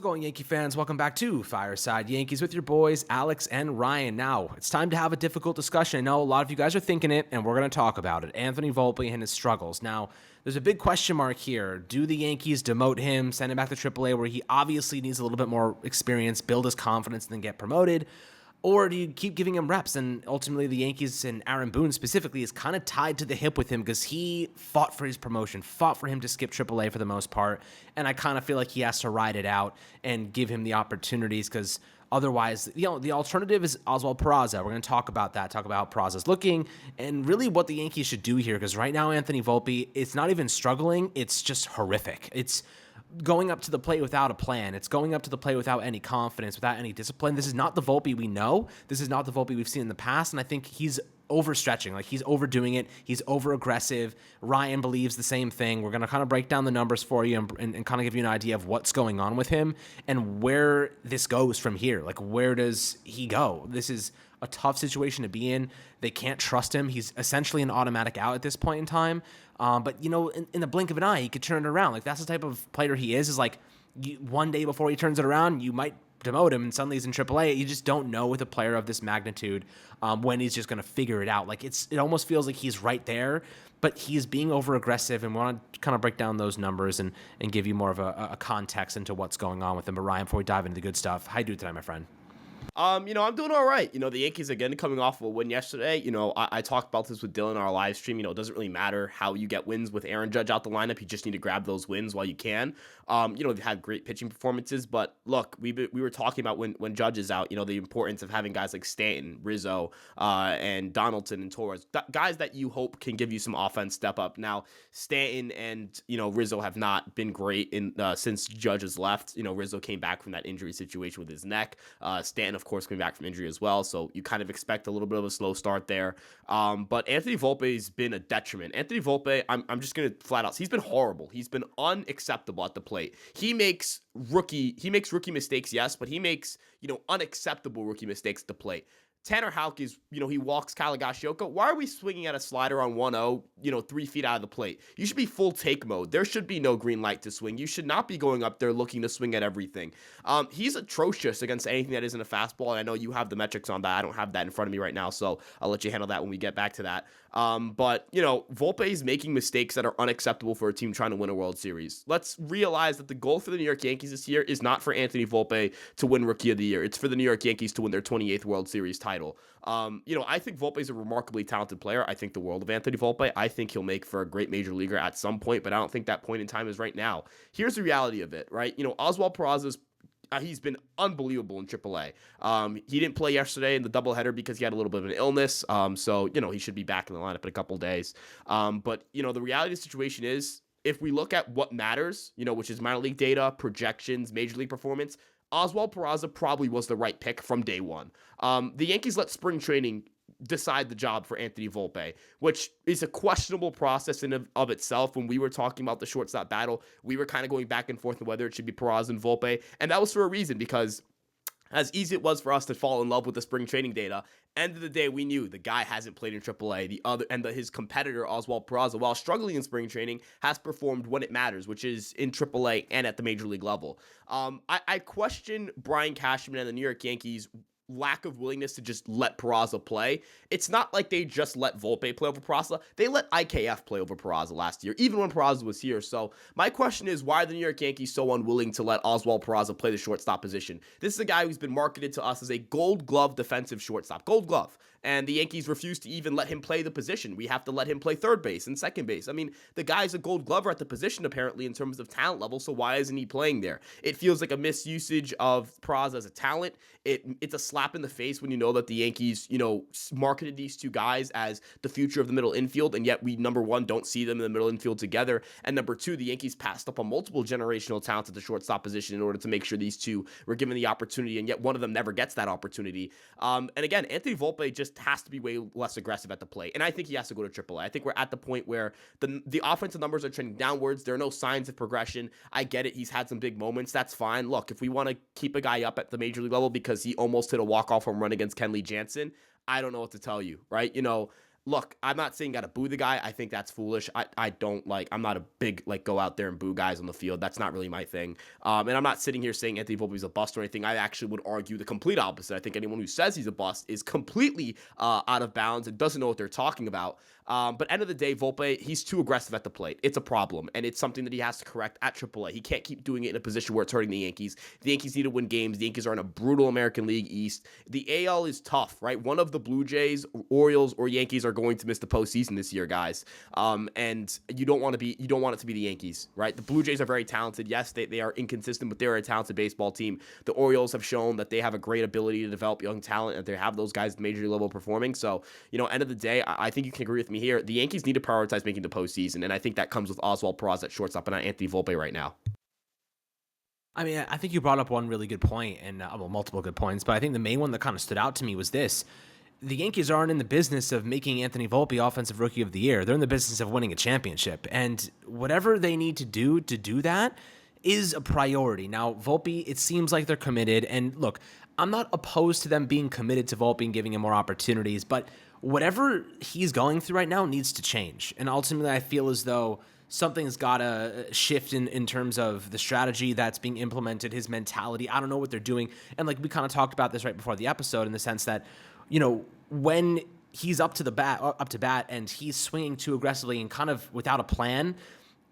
going, Yankee fans? Welcome back to Fireside Yankees with your boys, Alex and Ryan. Now, it's time to have a difficult discussion. I know a lot of you guys are thinking it, and we're going to talk about it. Anthony Volpe and his struggles. Now, there's a big question mark here. Do the Yankees demote him, send him back to AAA, where he obviously needs a little bit more experience, build his confidence, and then get promoted? Or do you keep giving him reps? And ultimately, the Yankees and Aaron Boone specifically is kind of tied to the hip with him because he fought for his promotion, fought for him to skip AAA for the most part. And I kind of feel like he has to ride it out and give him the opportunities because otherwise, the alternative is Oswald Peraza. We're going to talk about that, talk about how Peraza's looking, and really what the Yankees should do here because right now, Anthony Volpe, it's not even struggling. It's just horrific. It's going up to the plate without a plan. It's going up to the plate without any confidence, without any discipline. This is not the Volpe we know. This is not the Volpe we've seen in the past, and I think he's overstretching. Like, he's overdoing it. He's over-aggressive. Ryan believes the same thing. We're going to kind of break down the numbers for you and kind of give you an idea of what's going on with him and where this goes from here. Like, where does he go? This is a tough situation to be in. They can't trust him. He's essentially an automatic out at this point in time. But, in the blink of an eye, he could turn it around. Like, that's the type of player he is like, one day before he turns it around, you might demote him and suddenly he's in AAA. You just don't know with a player of this magnitude when he's just going to figure it out. Like, it almost feels like he's right there, but he's being over-aggressive, and we want to kind of break down those numbers and give you more of a context into what's going on with him. But Ryan, before we dive into the good stuff, how you doing tonight, my friend? I'm doing all right. The Yankees, again, coming off of a win yesterday. I talked about this with Dylan in our live stream. It doesn't really matter how you get wins with Aaron Judge out the lineup. You just need to grab those wins while you can. They've had great pitching performances, but look, we were talking about when Judge is out, the importance of having guys like Stanton, Rizzo, and Donaldson and Torres, guys that you hope can give you some offense step up. Now, Stanton and, Rizzo have not been great since Judge has left. Rizzo came back from that injury situation with his neck. Stanton, of course, coming back from injury as well, so you kind of expect a little bit of a slow start there. But Anthony Volpe's been a detriment. Anthony Volpe, I'm just going to flat out, he's been horrible. He's been unacceptable at the plate. He makes rookie mistakes, yes, but he makes, unacceptable rookie mistakes at the plate. Tanner Houck is, he walks Kalagashioka. Why are we swinging at a slider on 1-0, 3 feet out of the plate? You should be full take mode. There should be no green light to swing. You should not be going up there looking to swing at everything. He's atrocious against anything that isn't a fastball, and I know you have the metrics on that. I don't have that in front of me right now, so I'll let you handle that when we get back to that. But Volpe is making mistakes that are unacceptable for a team trying to win a World Series. Let's realize that the goal for the New York Yankees this year is not for Anthony Volpe to win Rookie of the Year. It's for the New York Yankees to win their 28th World Series title. I think Volpe is a remarkably talented player. I think the world of Anthony Volpe. I think he'll make for a great major leaguer at some point, but I don't think that point in time is right now. Here's the reality of it, right? Oswald Peraza's he's been unbelievable in AAA. He didn't play yesterday in the doubleheader because he had a little bit of an illness. So he should be back in the lineup in a couple days. But the reality of the situation is, if we look at what matters, which is minor league data, projections, major league performance, Oswald Peraza probably was the right pick from day one. The Yankees let spring training decide the job for Anthony Volpe, which is a questionable process in of itself. When we were talking about the shortstop battle, we were kind of going back and forth on whether it should be Peraza and Volpe, and that was for a reason, because as easy it was for us to fall in love with the spring training data, end of the day, we knew the guy hasn't played in AAA. His competitor, Oswald Peraza, while struggling in spring training, has performed when it matters, which is in AAA and at the major league level. I question Brian Cashman and the New York Yankees' lack of willingness to just let Peraza play. It's not like they just let Volpe play over Peraza. They let IKF play over Peraza last year, even when Peraza was here. So my question is, why are the New York Yankees so unwilling to let Oswald Peraza play the shortstop position? This is a guy who's been marketed to us as a Gold Glove defensive shortstop. Gold Glove. And the Yankees refuse to even let him play the position. We have to let him play third base and second base. I mean, the guy's a Gold Glover at the position, apparently, in terms of talent level, so why isn't he playing there? It feels like a misusage of Peraza as a talent. It's a slap in the face when you know that the Yankees, marketed these two guys as the future of the middle infield, and yet we, number one, don't see them in the middle infield together, and number two, the Yankees passed up on multiple generational talents at the shortstop position in order to make sure these two were given the opportunity, and yet one of them never gets that opportunity. And again, Anthony Volpe just has to be way less aggressive at the plate, and I think he has to go to AAA. I think we're at the point where the offensive numbers are trending downwards. There are no signs of progression. I get it. He's had some big moments. That's fine. Look, if we want to keep a guy up at the major league level because he almost hit a walk-off home run against Kenley Jansen, I don't know what to tell you, right? Look, I'm not saying got to boo the guy. I think that's foolish. I don't like, I'm not a big, like, go out there and boo guys on the field. That's not really my thing. And I'm not sitting here saying Anthony Volpe is a bust or anything. I actually would argue the complete opposite. I think anyone who says he's a bust is completely out of bounds and doesn't know what they're talking about. But end of the day, Volpe, he's too aggressive at the plate. It's a problem, and it's something that he has to correct at AAA. He can't keep doing it in a position where it's hurting the Yankees. The Yankees need to win games. The Yankees are in a brutal American League East. The AL is tough, right? One of the Blue Jays, Orioles, or Yankees are going to miss the postseason this year, guys. And you don't want it to be the Yankees, right? The Blue Jays are very talented. Yes, they are inconsistent, but they're a talented baseball team. The Orioles have shown that they have a great ability to develop young talent, and they have those guys at the major league level performing. So, end of the day, I think you can agree with me here. The Yankees need to prioritize making the postseason, and I think that comes with Oswald Peraza at shortstop and not Anthony Volpe right now. I mean, I think you brought up one really good point, and multiple good points, but I think the main one that kind of stood out to me was this. The Yankees aren't in the business of making Anthony Volpe Offensive Rookie of the Year. They're in the business of winning a championship, and whatever they need to do that is a priority. Now, Volpe, it seems like they're committed, and look, I'm not opposed to them being committed to Volpe and giving him more opportunities, but whatever he's going through right now needs to change, and ultimately I feel as though something's got to shift in terms of the strategy that's being implemented, his mentality. I don't know what they're doing. And like we kind of talked about this right before the episode in the sense that, when he's up to bat and he's swinging too aggressively and kind of without a plan,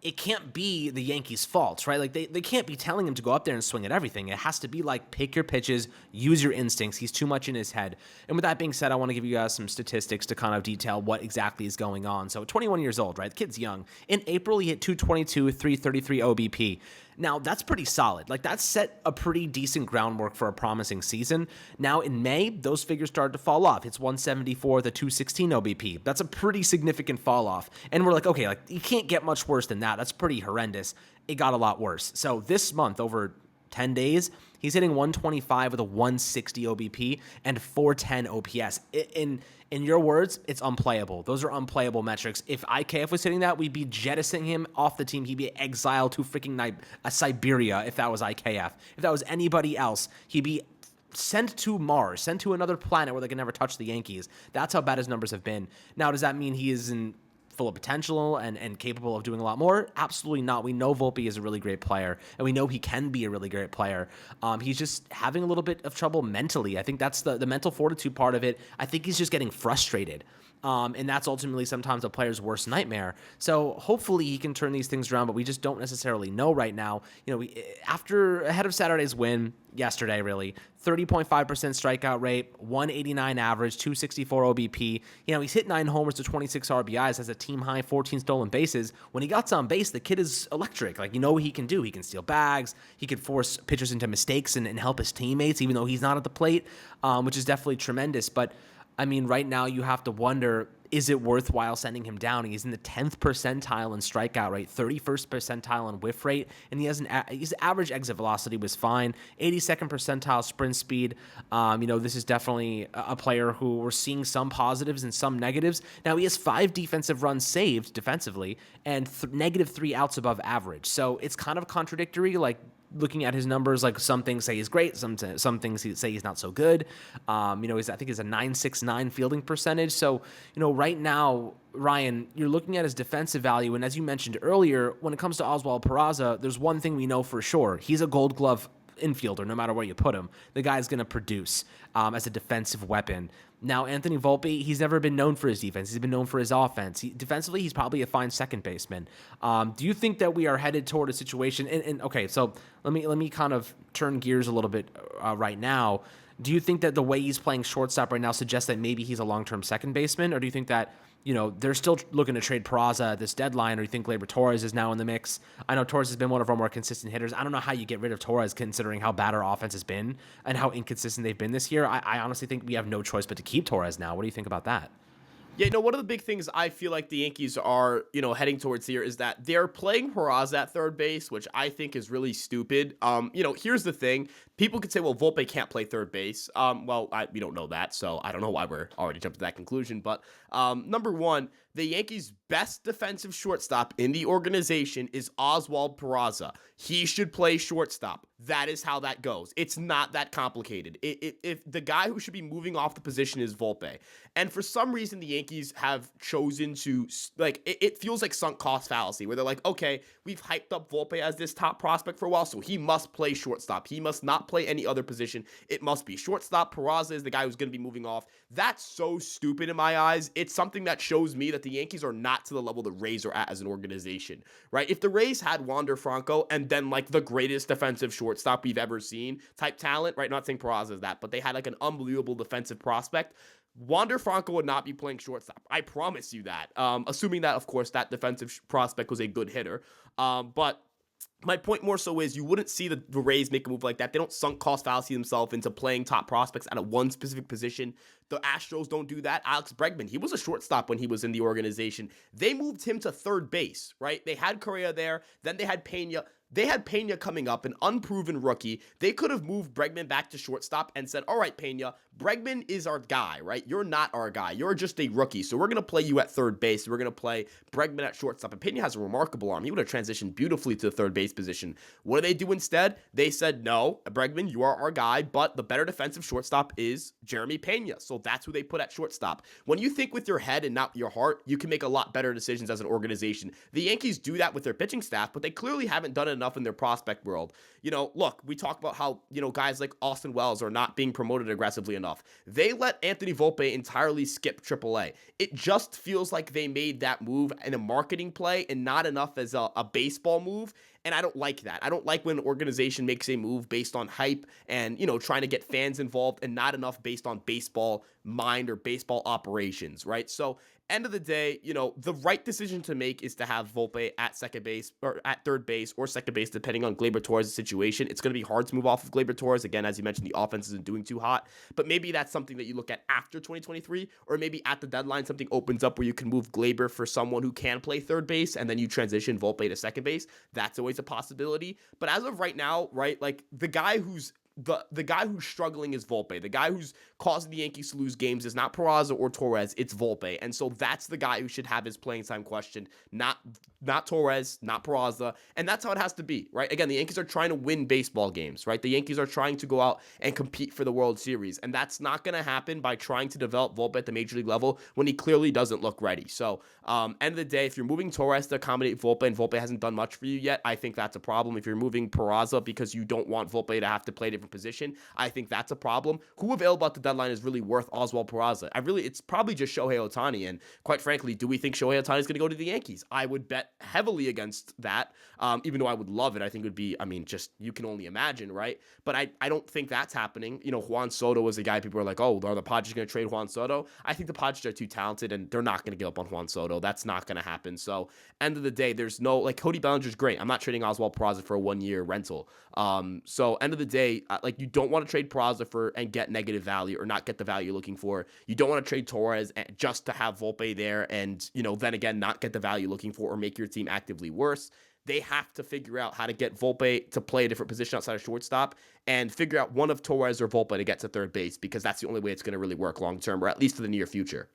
it can't be the Yankees' fault, right? Like they can't be telling him to go up there and swing at everything. It has to be like, pick your pitches, use your instincts. He's too much in his head. And with that being said, I want to give you guys some statistics to kind of detail what exactly is going on. So 21 years old, right? The kid's young. In April, he hit 222, 333 OBP. Now, that's pretty solid. Like, that set a pretty decent groundwork for a promising season. Now, in May, those figures started to fall off. It's 174, the 216 OBP. That's a pretty significant fall off. And we're like, okay, like, you can't get much worse than that. That's pretty horrendous. It got a lot worse. So this month, over 10 days, he's hitting 125 with a 160 OBP and 410 OPS. In your words, it's unplayable. Those are unplayable metrics. If IKF was hitting that, we'd be jettisoning him off the team. He'd be exiled to freaking Siberia if that was IKF. If that was anybody else, he'd be sent to Mars, sent to another planet where they can never touch the Yankees. That's how bad his numbers have been. Now, does that mean he is full of potential and capable of doing a lot more? Absolutely not. We know Volpe is a really great player, and we know he can be a really great player. He's just having a little bit of trouble mentally. I think that's the mental fortitude part of it. I think he's just getting frustrated. And that's ultimately sometimes a player's worst nightmare. So hopefully he can turn these things around, but we just don't necessarily know right now. Ahead of Saturday's win, yesterday really, 30.5% strikeout rate, 189 average, 264 OBP. He's hit 9 homers to 26 RBIs, has a team high 14 stolen bases. When he gets on base, the kid is electric. Like, what he can do. He can steal bags. He can force pitchers into mistakes and help his teammates, even though he's not at the plate, which is definitely tremendous. But I mean, right now you have to wonder, is it worthwhile sending him down? He's in the 10th percentile in strikeout rate, 31st percentile in whiff rate, and his average exit velocity was fine, 82nd percentile sprint speed. This is definitely a player who we're seeing some positives and some negatives. Now, he has 5 defensive runs saved defensively and negative 3 outs above average. So it's kind of contradictory, like, looking at his numbers, like some things say he's great, some things say he's not so good. I think he's a 9.69 fielding percentage. So, right now, Ryan, you're looking at his defensive value, and as you mentioned earlier, when it comes to Oswald Peraza, there's one thing we know for sure: he's a Gold Glove infielder. No matter where you put him, the guy's going to produce as a defensive weapon. Now, Anthony Volpe, he's never been known for his defense. He's been known for his offense. Defensively, he's probably a fine second baseman. Do you think that we are headed toward a situation? And okay, so let me kind of turn gears a little bit right now. Do you think that the way he's playing shortstop right now suggests that maybe he's a long-term second baseman, or do you think that they're still looking to trade Peraza at this deadline, or you think Gleyber Torres is now in the mix? I know Torres has been one of our more consistent hitters. I don't know how you get rid of Torres considering how bad our offense has been and how inconsistent they've been this year. I honestly think we have no choice but to keep Torres now. What do you think about that? Yeah, one of the big things I feel like the Yankees are, heading towards here is that they're playing Peraza at third base, which I think is really stupid. Here's the thing. People could say, well, Volpe can't play third base. We don't know that, so I don't know why we're already jumped to that conclusion. But number one, the Yankees' best defensive shortstop in the organization is Oswald Peraza. He should play shortstop. that is how that goes. It's not that complicated. If the guy who should be moving off the position is Volpe, and for some reason the Yankees have chosen to, like, it feels like sunk cost fallacy, where they're like, okay, we've hyped up Volpe as this top prospect for a while, so he must play shortstop. He must not play any other position. It must be shortstop. Peraza is the guy who's going to be moving off. That's so stupid in my eyes. It's something that shows me that the Yankees are not to the level the Rays are at as an organization, right? If the Rays had Wander Franco and then like the greatest defensive shortstop we've ever seen type talent, right? Not saying Peraza is that, but they had like an unbelievable defensive prospect. Wander Franco would not be playing shortstop. I promise you that. Assuming that, of course, that defensive prospect was a good hitter. But my point more so is you wouldn't see the Rays make a move like that. They don't sunk cost fallacy themselves into playing top prospects at a one specific position. The Astros don't do that. Alex Bregman, he was a shortstop when he was in the organization. They moved him to third base, right? They had Correa there. Then they had Pena. They had Pena coming up, an unproven rookie. They could have moved Bregman back to shortstop and said, all right, Pena, Bregman is our guy, right? You're not our guy. You're just a rookie. So we're going to play you at third base. We're going to play Bregman at shortstop. And Pena has a remarkable arm. He would have transitioned beautifully to the third base position. What do they do instead? They said, no, Bregman, you are our guy, but the better defensive shortstop is Jeremy Pena. So that's who they put at shortstop. When you think with your head and not your heart, you can make a lot better decisions as an organization. The Yankees do that with their pitching staff, but they clearly haven't done it enough in their prospect world. Look, we talk about how, guys like Austin Wells are not being promoted aggressively enough. They let Anthony Volpe entirely skip AAA. It just feels like they made that move in a marketing play and not enough as a baseball move. And I don't like that. I don't like when an organization makes a move based on hype and, trying to get fans involved and not enough based on baseball mind or baseball operations, right? So end of the day, the right decision to make is to have Volpe at second base or at third base or second base, depending on Gleyber Torres' situation. It's going to be hard to move off of Gleyber Torres. Again, as you mentioned, the offense isn't doing too hot, but maybe that's something that you look at after 2023, or maybe at the deadline, something opens up where you can move Gleyber for someone who can play third base and then you transition Volpe to second base. That's always a possibility. But as of right now, right, like the guy who's struggling is Volpe. The guy who's causing the Yankees to lose games is not Peraza or Torres, it's Volpe. And so that's the guy who should have his playing time questioned, not Torres, not Peraza. And that's how it has to be, right? Again, the Yankees are trying to win baseball games, right? The Yankees are trying to go out and compete for the World Series. And that's not going to happen by trying to develop Volpe at the major league level when he clearly doesn't look ready. So, end of the day, if you're moving Torres to accommodate Volpe and Volpe hasn't done much for you yet, I think that's a problem. If you're moving Peraza because you don't want Volpe to have to play a different position, I think that's a problem. Who available at the deadline is really worth Oswald Peraza? It's probably just Shohei Ohtani. And quite frankly, do we think Shohei Ohtani is going to go to the Yankees? I would bet heavily against that, even though I would love it. I think it would be, just you can only imagine, right? But I don't think that's happening. Juan Soto is a guy people are like, oh, are the Padres going to trade Juan Soto? I think the Padres are too talented and they're not going to give up on Juan Soto. That's not going to happen. So end of the day, there's no, like, Cody Bellinger's great. I'm not trading Oswald Peraza for a 1-year rental. So end of the day, you don't want to trade Peraza and get negative value or not get the value you're looking for. You don't want to trade Torres just to have Volpe there and, then again, not get the value you're looking for or make your team actively worse. They have to figure out how to get Volpe to play a different position outside of shortstop and figure out one of Torres or Volpe to get to third base, because that's the only way it's going to really work long term, or at least for the near future.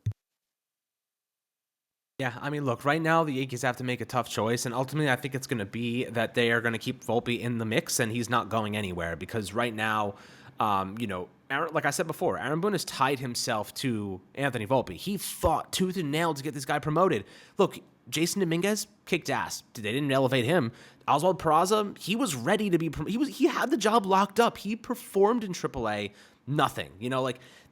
Yeah, look, right now the Yankees have to make a tough choice, and ultimately I think it's going to be that they are going to keep Volpe in the mix, and he's not going anywhere, because right now, Aaron, like I said before, Aaron Boone has tied himself to Anthony Volpe. He fought tooth and nail to get this guy promoted. Look, Jason Dominguez kicked ass. They didn't elevate him. Oswald Peraza, he was ready to be he had the job locked up. He performed in AAA. Nothing.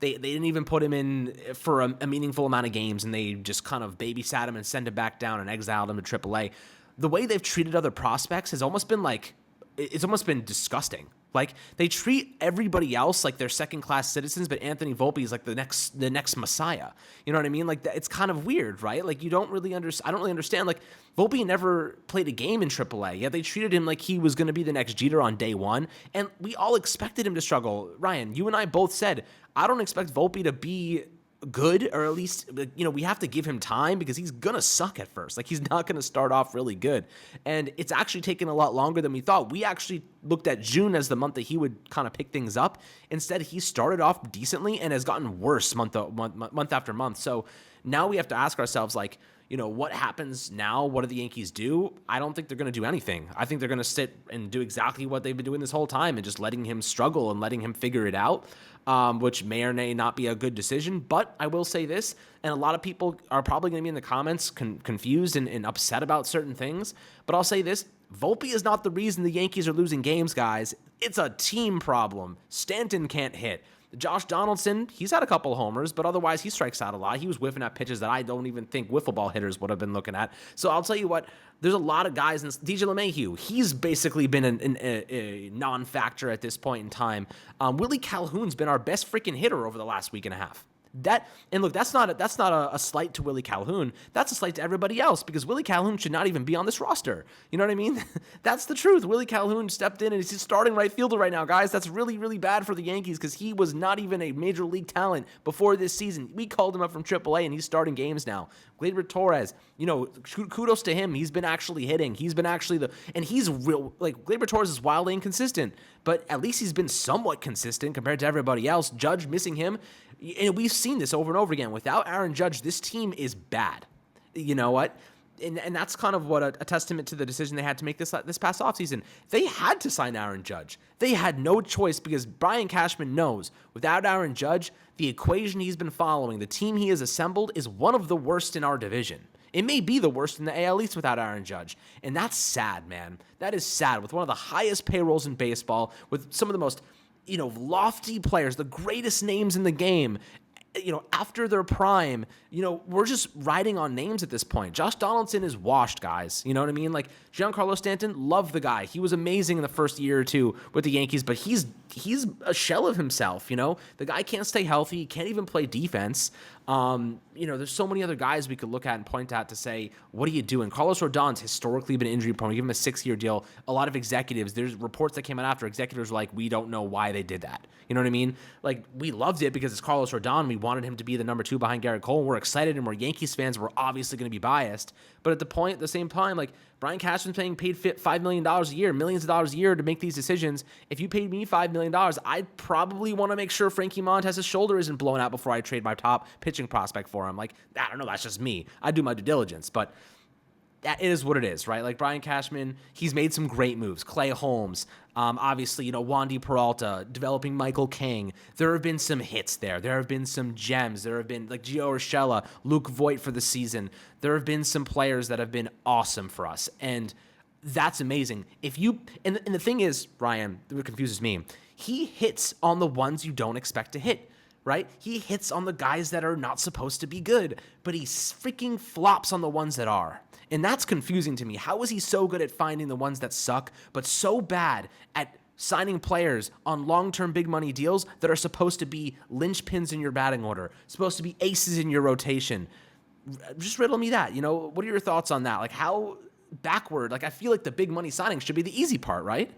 They didn't even put him in for a meaningful amount of games, and they just kind of babysat him and sent him back down and exiled him to AAA. The way they've treated other prospects has almost been it's almost been disgusting. Like, they treat everybody else like they're second-class citizens, but Anthony Volpe is like the next messiah. You know what I mean? Like, it's kind of weird, right? Like, I don't really understand. Like, Volpe never played a game in AAA, yet they treated him like he was going to be the next Jeter on day one, and we all expected him to struggle. Ryan, you and I both said, I don't expect Volpe to be good, or at least, we have to give him time, because he's gonna suck at first. Like, he's not gonna start off really good, and it's actually taken a lot longer than we thought. We actually looked at June as the month that he would kind of pick things up. Instead, he started off decently and has gotten worse month after month. So Now we have to ask ourselves, like, what happens now? What do the Yankees do? I don't think they're going to do anything. I think they're going to sit and do exactly what they've been doing this whole time and just letting him struggle and letting him figure it out, which may or may not be a good decision. But I will say this, and a lot of people are probably going to be in the comments confused and upset about certain things, but I'll say this. Volpe is not the reason the Yankees are losing games, guys. It's a team problem. Stanton can't hit. Josh Donaldson, he's had a couple of homers, but otherwise he strikes out a lot. He was whiffing at pitches that I don't even think wiffle ball hitters would have been looking at. So I'll tell you what, there's a lot of guys. In DJ LeMahieu, he's basically been a non-factor at this point in time. Willie Calhoun's been our best freaking hitter over the last week and a half. Look, that's not a slight to Willie Calhoun. That's a slight to everybody else, because Willie Calhoun should not even be on this roster. You know what I mean? That's the truth. Willie Calhoun stepped in and he's starting right fielder right now, guys. That's really, really bad for the Yankees, because he was not even a major league talent before this season. We called him up from AAA and he's starting games now. Gleyber Torres, kudos to him. He's been actually hitting. He's been actually he's real. Like, Gleyber Torres is wildly inconsistent, but at least he's been somewhat consistent compared to everybody else. Judge missing him. And we've seen this over and over again. Without Aaron Judge, this team is bad. You know what? And that's kind of what a testament to the decision they had to make this past offseason. They had to sign Aaron Judge. They had no choice, because Brian Cashman knows without Aaron Judge, the equation he's been following, the team he has assembled, is one of the worst in our division. It may be the worst in the AL East without Aaron Judge. And that's sad, man. That is sad. With one of the highest payrolls in baseball, with some of the most lofty players, the greatest names in the game, after their prime, we're just riding on names at this point. Josh Donaldson is washed, guys. You know what I mean? Like, Giancarlo Stanton, love the guy. He was amazing in the first year or two with the Yankees, but he's a shell of himself, The guy can't stay healthy. He can't even play defense. There's so many other guys we could look at and point at to say, what are you doing? Carlos Rodon's historically been injury prone. We give him a 6-year deal. A lot of executives, there's reports that came out after, executives were like, we don't know why they did that. You know what I mean? Like, we loved it because it's Carlos Rodon. We wanted him to be the number 2 behind Garrett Cole. We're excited, and we're Yankees fans. We're obviously going to be biased. But at the same time, like, Brian Cashman's paid $5 million a year, millions of dollars a year to make these decisions. If you paid me $5 million, I'd probably want to make sure Frankie Montez's shoulder isn't blown out before I trade my top pitching prospect for him. Like, I don't know, that's just me. I do my due diligence, but that is what it is, right? Like, Brian Cashman, he's made some great moves. Clay Holmes, obviously, Wandy Peralta, developing Michael King. There have been some hits there. There have been some gems. There have been, like, Gio Urshela, Luke Voigt for the season. There have been some players that have been awesome for us, and that's amazing. And the thing is, Ryan, what confuses me, he hits on the ones you don't expect to hit. Right? He hits on the guys that are not supposed to be good, but he freaking flops on the ones that are. And that's confusing to me. How is he so good at finding the ones that suck, but so bad at signing players on long-term big money deals that are supposed to be linchpins in your batting order, supposed to be aces in your rotation? Just riddle me that. What are your thoughts on that? Like, how backward? Like, I feel like the big money signings should be the easy part, right?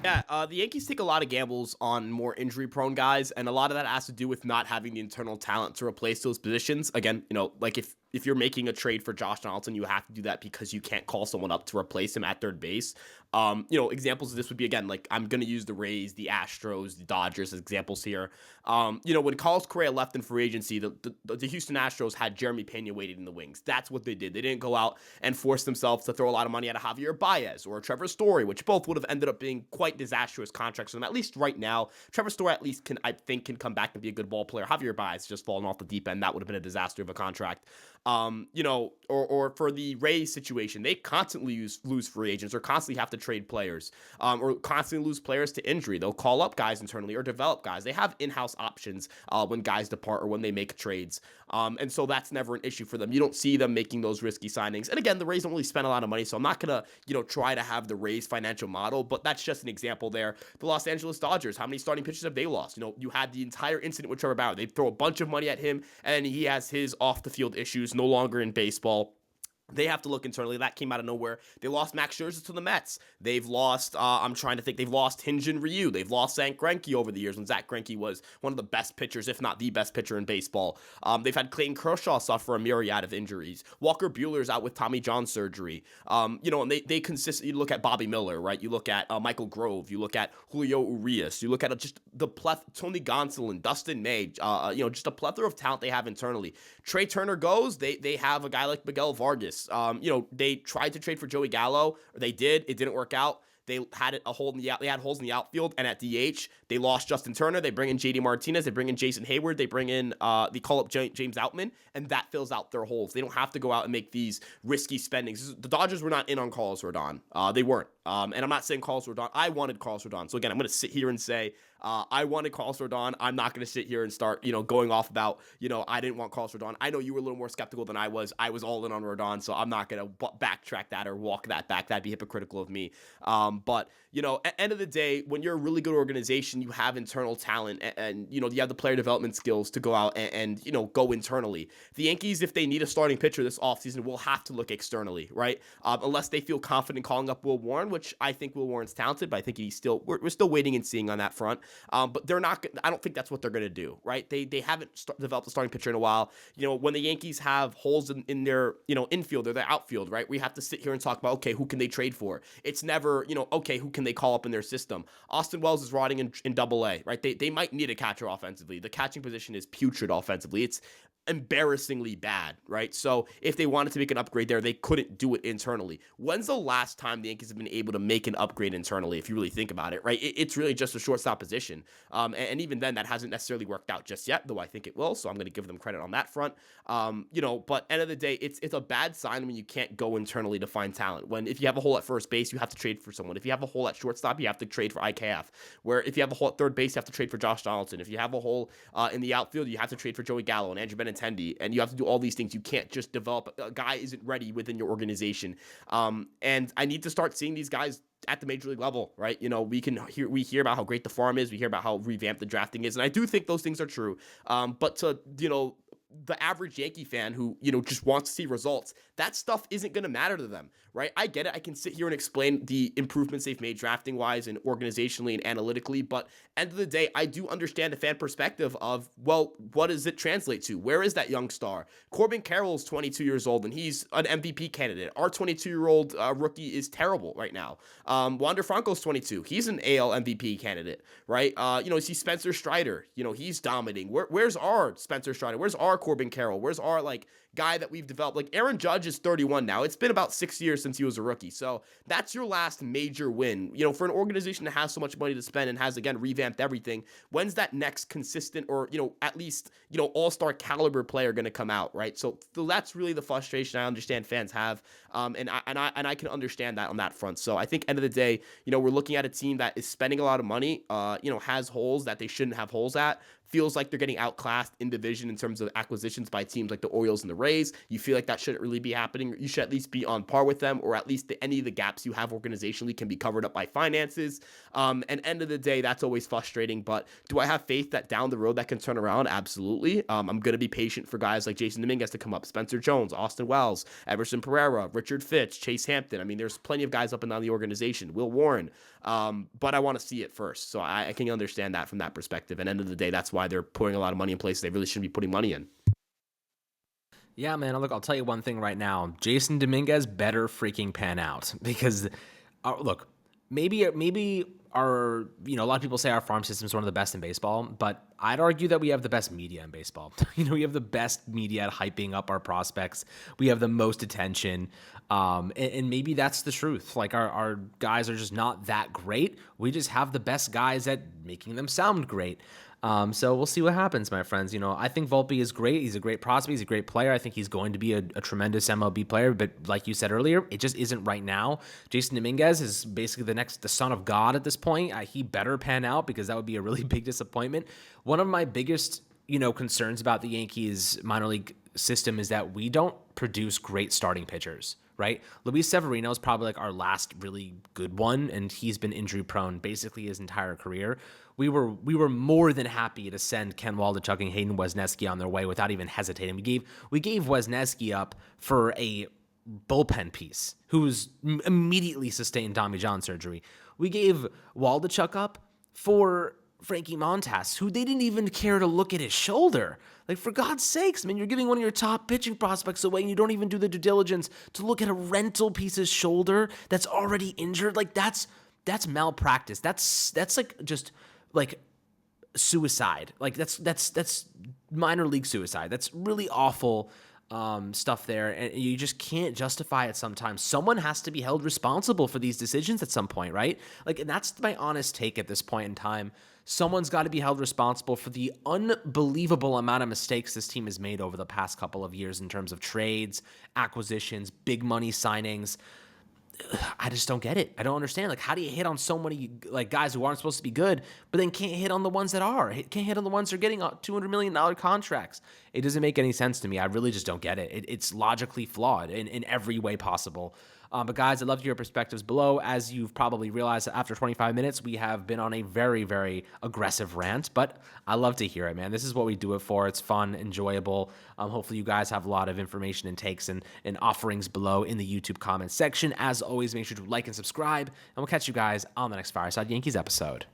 Yeah, the Yankees take a lot of gambles on more injury-prone guys, and a lot of that has to do with not having the internal talent to replace those positions. Again, like, if you're making a trade for Josh Donaldson, you have to do that because you can't call someone up to replace him at third base. Examples of this would be, again, like, I'm going to use the Rays, the Astros, the Dodgers as examples here. When Carlos Correa left in free agency, the Houston Astros had Jeremy Pena waiting in the wings. That's what they did. They didn't go out and force themselves to throw a lot of money at a Javier Baez or a Trevor Story, which both would have ended up being quite disastrous contracts for them, at least right now. Trevor Story at least can come back and be a good ball player. Javier Baez just fallen off the deep end. That would have been a disaster of a contract. Or for the Rays situation, they constantly lose free agents or constantly have to trade players, or constantly lose players to injury. They'll call up guys internally or develop guys. They have in-house options when guys depart or when they make trades. And so that's never an issue for them. You don't see them making those risky signings. And again, the Rays don't really spend a lot of money, so I'm not going to, try to have the Rays financial model, but that's just an example there. The Los Angeles Dodgers, how many starting pitchers have they lost? You had the entire incident with Trevor Bauer. They throw a bunch of money at him, and he has his off-the-field issues, no longer in baseball. They have to look internally. That came out of nowhere. They lost Max Scherzer to the Mets. They've lost, I'm trying to think, they've lost Hyun-Jin Ryu. They've lost Zach Greinke over the years when Zach Greinke was one of the best pitchers, if not the best pitcher in baseball. They've had Clayton Kershaw suffer a myriad of injuries. Walker Buehler's out with Tommy John surgery. And they consistently look at Bobby Miller, right? You look at Michael Grove. You look at Julio Urias. You look at just the Tony Gonsolin, Dustin May, just a plethora of talent they have internally. Trey Turner goes, they have a guy like Miguel Vargas. They tried to trade for Joey Gallo, or they did. It didn't work out. They had they had holes in the outfield, and at DH, they lost Justin Turner. They bring in JD Martinez. They bring in Jason Hayward. They bring in, they call up James Outman, and that fills out their holes. They don't have to go out and make these risky spendings. The Dodgers were not in on Carlos Rodon. They weren't. And I'm not saying Carlos Rodon. I wanted Carlos Rodon. So again, I'm going to sit here and say, I wanted Carlos Rodon. I'm not going to sit here and start, going off about, I didn't want Carlos Rodon. I know you were a little more skeptical than I was. I was all in on Rodon, so I'm not going to backtrack that or walk that back. That'd be hypocritical of me. But at the end of the day, when you're a really good organization, you have internal talent and you have the player development skills to go out and go internally. The Yankees, if they need a starting pitcher this offseason, will have to look externally, right? Unless they feel confident calling up Will Warren, which I think Will Warren's talented, but I think we're still waiting and seeing on that front. But they're not. I don't think that's what they're going to do, right? They haven't developed a starting pitcher in a while. When the Yankees have holes in their infield or their outfield, right? We have to sit here and talk about, okay, who can they trade for? It's never okay, who can they call up in their system? Austin Wells is rotting in Double-A, right? They might need a catcher offensively. The catching position is putrid offensively. It's embarrassingly bad, right? So if they wanted to make an upgrade there, they couldn't do it internally. When's the last time the Yankees have been able to make an upgrade internally, if you really think about it, right? It's really just a shortstop position. And even then, that hasn't necessarily worked out just yet, though I think it will. So I'm going to give them credit on that front. But end of the day, it's a bad sign when you can't go internally to find talent. If you have a hole at first base, you have to trade for someone. If you have a hole at shortstop, you have to trade for IKF. Where if you have a hole at third base, you have to trade for Josh Donaldson. If you have a hole in the outfield, you have to trade for Joey Gallo and Andrew Benintendi, and you have to do all these things. You can't just develop a guy isn't ready within your organization. And I need to start seeing these guys at the major league level, right? We hear about how great the farm is. We hear about how revamped the drafting is. And I do think those things are true. But to, the average Yankee fan who, just wants to see results, that stuff isn't going to matter to them, right? I get it. I can sit here and explain the improvements they've made drafting wise and organizationally and analytically, but end of the day, I do understand the fan perspective of, well, what does it translate to? Where is that young star? Corbin Carroll is 22 years old and he's an MVP candidate. Our 22-year-old rookie is terrible right now. Wander Franco's 22. He's an AL MVP candidate, right? You see Spencer Strider, he's dominating. Where's our Spencer Strider? Where's our Corbin Carroll? Where's our guy that we've developed? Aaron Judge is 31 now. It's been about 6 years since he was a rookie. So that's your last major win. For an organization that has so much money to spend and has, again, revamped everything, when's that next consistent or, at least, all-star caliber player going to come out, right? So that's really the frustration I understand fans have. And I can understand that on that front. So I think end of the day, we're looking at a team that is spending a lot of money, has holes that they shouldn't have holes at. Feels like they're getting outclassed in division in terms of acquisitions by teams like the Orioles and the Rays. You feel like that shouldn't really be happening. You should at least be on par with them, or at least any of the gaps you have organizationally can be covered up by finances. And end of the day, that's always frustrating. But do I have faith that down the road that can turn around? Absolutely. I'm going to be patient for guys like Jason Dominguez to come up, Spencer Jones, Austin Wells, Everson Pereira, Richard Fitch, Chase Hampton. I mean, there's plenty of guys up and down the organization. Will Warren. But I want to see it first. So I can understand that from that perspective. And end of the day, that's why they're pouring a lot of money in places they really shouldn't be putting money in. Yeah, man. Look, I'll tell you one thing right now. Jason Dominguez better freaking pan out because, look, maybe our, a lot of people say our farm system is one of the best in baseball, but I'd argue that we have the best media in baseball. We have the best media at hyping up our prospects. We have the most attention. And maybe that's the truth. Our guys are just not that great. We just have the best guys at making them sound great. So we'll see what happens, my friends. I think Volpe is great. He's a great prospect. He's a great player. I think he's going to be a tremendous MLB player. But like you said earlier, it just isn't right now. Jason Dominguez is basically the son of God at this point. He better pan out because that would be a really big disappointment. One of my biggest, concerns about the Yankees minor league system is that we don't produce great starting pitchers. Right? Luis Severino is probably our last really good one, and he's been injury prone basically his entire career. We were more than happy to send Ken Waldichuk and Hayden Wesneski on their way without even hesitating. We gave Wesneski up for a bullpen piece who's immediately sustained Tommy John surgery. We gave Waldichuk up for Frankie Montas, who they didn't even care to look at his shoulder. Like, for God's sakes, you're giving one of your top pitching prospects away and you don't even do the due diligence to look at a rental piece's shoulder that's already injured. Like, that's malpractice. That's like just like suicide. Like, that's minor league suicide. That's really awful stuff there, and you just can't justify it sometimes. Someone has to be held responsible for these decisions at some point, right? Like, and that's my honest take at this point in time. Someone's got to be held responsible for the unbelievable amount of mistakes this team has made over the past couple of years in terms of trades, acquisitions, big money signings. I just don't get it. I don't understand. Like, how do you hit on so many like guys who aren't supposed to be good, but then can't hit on the ones that are? Can't hit on the ones who are getting $200 million contracts. It doesn't make any sense to me. I really just don't get it. It's logically flawed in every way possible. But guys, I'd love to hear your perspectives below. As you've probably realized, after 25 minutes, we have been on a very, very aggressive rant, but I love to hear it, man. This is what we do it for. It's fun, enjoyable. Hopefully you guys have a lot of information and takes and offerings below in the YouTube comments section. As always, make sure to like and subscribe, and we'll catch you guys on the next Fireside Yankees episode.